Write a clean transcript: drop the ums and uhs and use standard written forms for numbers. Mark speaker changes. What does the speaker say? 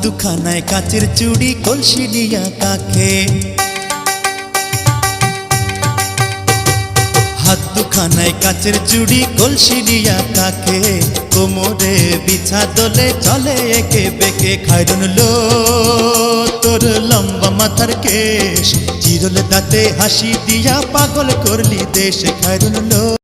Speaker 1: দুখানায় কাচের চুড়ি কলসি নিয়া কাকে, হাত দুখানায় কাচের চুড়ি কলসি নিয়া কাকে, কোমরে বিছা দোলে চলে একে বেঁকে। খায়রুন লো তোর লম্বা মাথার কেশ, চিরল দাঁতে হাসি দিয়া পাগল করলি দেশ। খায়রুন লো।